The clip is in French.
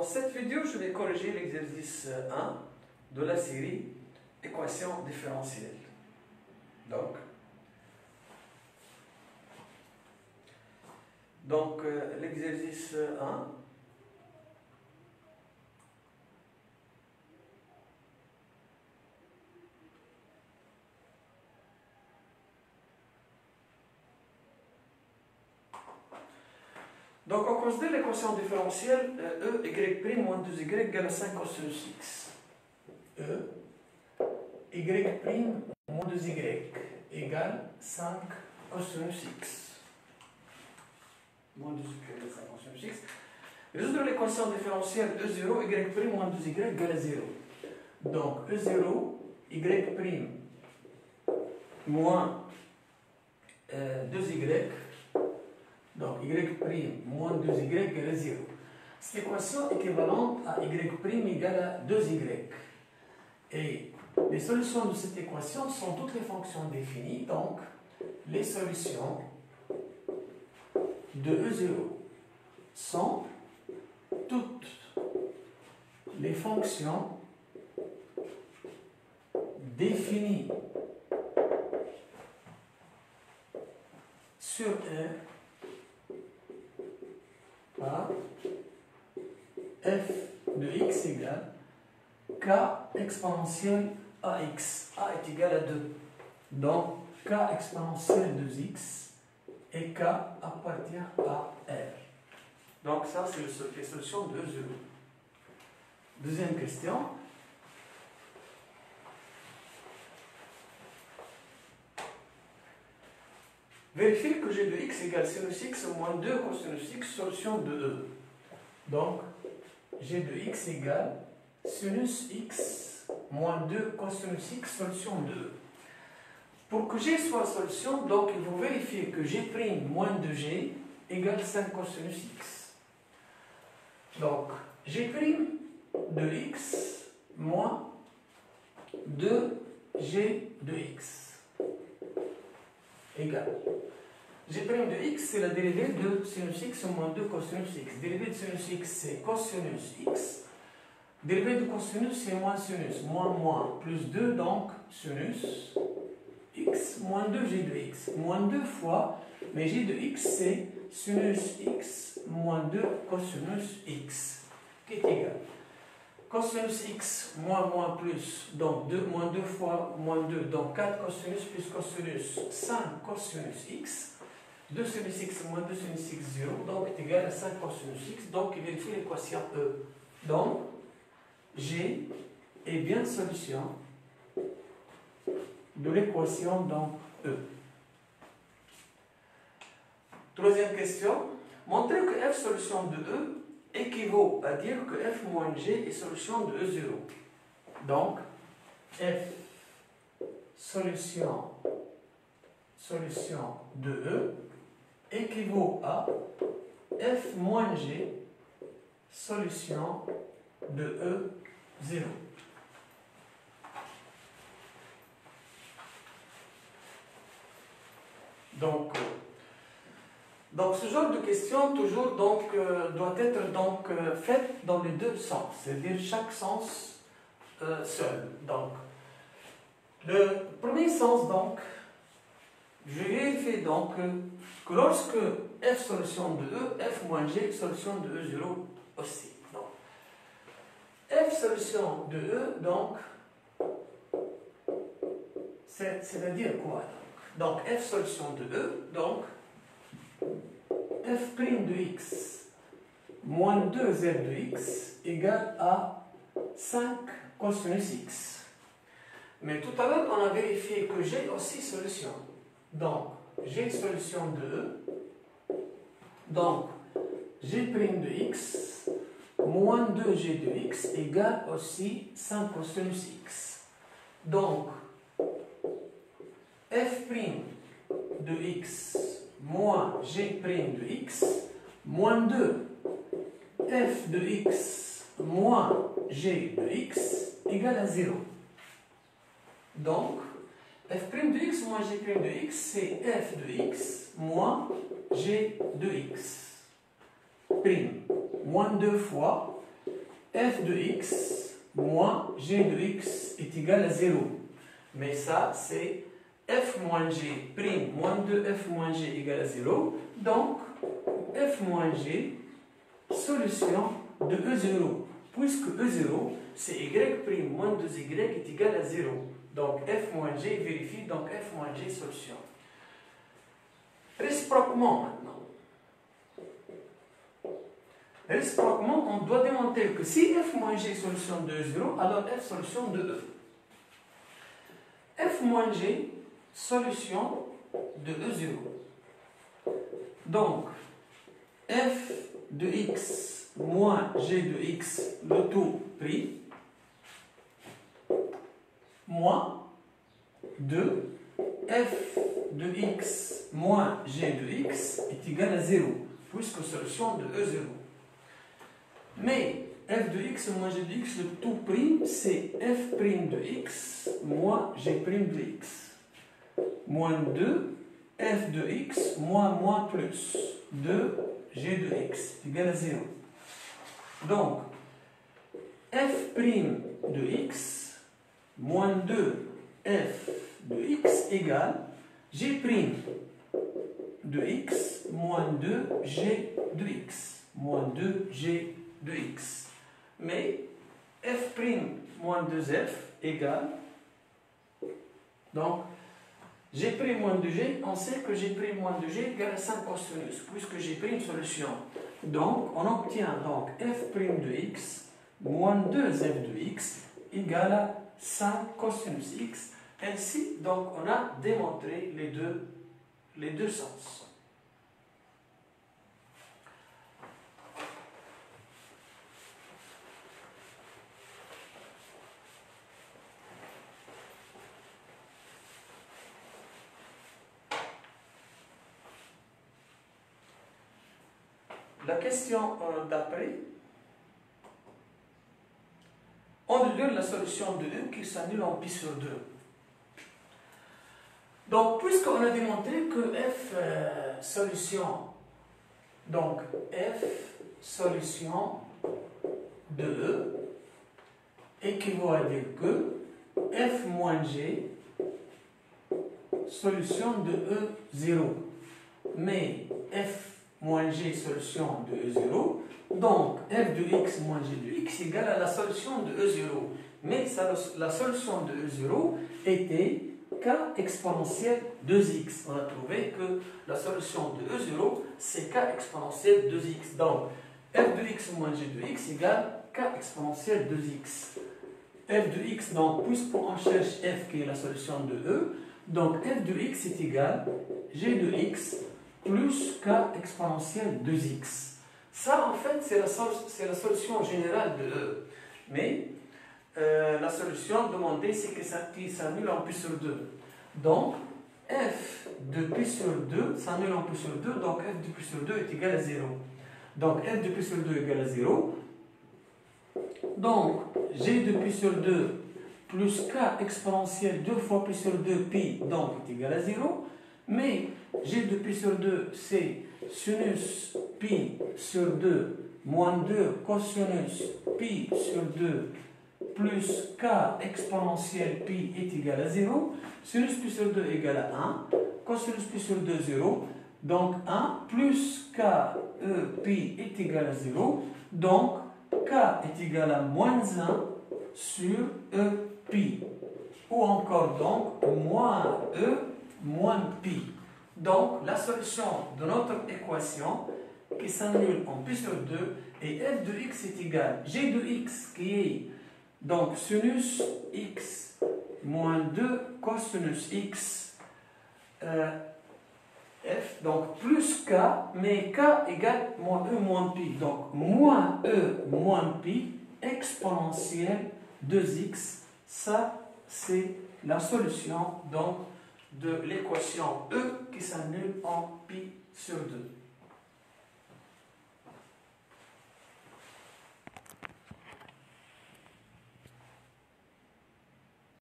Dans cette vidéo, je vais corriger l'exercice 1 de la série équation différentielle. Donc l'exercice 1, donc on considère l'équation différentielle e, y' moins 2y égale à 5 cosinus x. E, y' moins 2y égale 5 cosinus x. Moins 2y égale 5 cosinus x. Résoudre l'équation différentielle e0, y' moins 2y égale à 0. Donc e0, y' moins 2y, donc y' moins 2y égale à 0. Cette équation est équivalente à y' égale à 2y. Et les solutions de cette équation sont toutes les fonctions définies, donc les solutions de E0 sont toutes les fonctions définies sur R par f de x égale k exponentielle ax. A est égal à 2. Donc k exponentielle de x et k appartient à R. Donc ça, c'est les solutions de E0. Deuxième question. Vérifiez que g de x égale sinus x moins 2 cosinus x, solution de E. Donc, g de x égale sinus x moins 2 cosinus x, solution de E. Pour que g soit solution, donc il faut vérifier que g' moins 2g égale 5 cosinus x. Donc, g' de x moins 2g de x égale. G' de x, c'est la dérivée de sinus x moins 2 cosinus x. Dérivée de sinus x, c'est cosinus x. Dérivée de cosinus, c'est moins sinus. Moins, plus 2, donc sinus x moins 2 g de x. Moins 2 fois, mais g de x, c'est sinus x moins 2 cosinus x, qui est égal. Cosinus x moins plus, donc 2, moins 2 fois moins 2, donc 4 cosinus plus cosinus, 5 cosinus x. 2 sinus x moins 2 sinus x 0, donc est égal à 5 cosinus x, donc il vérifie l'équation E. Donc, G est bien solution de l'équation donc E. Troisième question. Montrez que f solution de E équivaut à dire que f moins g est solution de E0. Donc, f solution de E équivaut à f moins g solution de E0. Donc ce genre de question toujours donc, doit être donc, faite dans les deux sens, c'est-à-dire chaque sens seul. Donc, le premier sens, donc, je vérifie donc que lorsque f solution de E, f moins g solution de E0 aussi. Donc, f solution de E, donc, c'est-à-dire quoi? Donc, f solution de E, donc, f' de x moins 2z de x égale à 5 cosinus x. Mais tout à l'heure, on a vérifié que j'ai aussi solution. Donc, j'ai solution de E. Donc, g' de x moins 2g de x égale aussi 5 cosinus x. Donc, f' de x moins g' de x moins 2 f de x moins g de x égale à 0. Donc, f' de x moins g' de x, c'est f de x moins g de x. Prime. Moins 2 fois f de x moins g de x est égal à 0. Mais ça, c'est f moins g prime moins 2f moins g égale à 0. Donc, f moins g, solution de E0. Puisque E0, c'est y prime moins 2y est égal à 0. Donc, f moins g vérifie, donc f moins g solution. Réciproquement maintenant. Réciproquement, on doit démontrer que si f moins g est solution de E0, alors f solution de E. F moins g, solution de E0. Donc, f de x moins g de x, le tout pris, moins 2, f de x moins g de x est égal à 0, puisque solution de E0. Mais f de x moins g de x, le tout prime, c'est f prime de x moins g prime de x. Moins 2, f de x moins plus 2 g de x est égal à 0. Donc, f prime de x moins 2 f de x égale g prime de x moins 2 g de x. Moins 2 g de x. Mais f prime moins 2f égale, donc g prime moins 2g, on sait que g prime moins 2g égale à 5 cosinus, puisque g prime solution. Donc on obtient donc f prime de x moins 2f de x égale à 5 cosinus x. Ainsi, donc on a démontré les deux sens. La question d'après, on donne la solution de E qui s'annule en pi sur 2. Donc, puisqu'on a démontré que f solution, donc f solution de E équivaut à dire que f moins g solution de E0. Mais f moins g solution de E0, donc f de x moins g de x égale à la solution de E0. Mais la solution de E0 était k exponentielle 2x. On a trouvé que la solution de E0, c'est k exponentielle 2x. Donc, f de x moins g de x égale k exponentielle 2x. f de x, donc, puisqu'on cherche f qui est la solution de E, donc f de x est égal g de x plus k exponentielle 2x. Ça, en fait, c'est la solution générale de E. Mais la solution demandée, c'est que ça s'annule en pi sur 2. Donc, f de pi sur 2 s'annule en pi sur 2, donc f de pi sur 2 est égal à 0. Donc, f de pi sur 2 est égal à 0. Donc, g de pi sur 2 plus k exponentielle 2 fois pi sur 2 pi, donc est égal à 0. Mais g de pi sur 2, c'est sinus pi sur 2 moins 2 cosinus pi sur 2 plus k exponentielle pi est égal à 0. Sinus pi sur 2 égale à 1. Cosinus pi sur 2, 0. Donc 1 plus k e pi est égal à 0. Donc k est égal à moins 1 sur e pi. Ou encore donc moins e moins pi. Donc, la solution de notre équation qui s'annule en pi sur 2 et f de x est égal g de x qui est donc sinus x moins 2 cosinus x f, donc plus k, mais k égale moins e moins pi. Donc, moins e moins pi exponentielle 2x, ça c'est la solution donc de l'équation E qui s'annule en pi sur 2.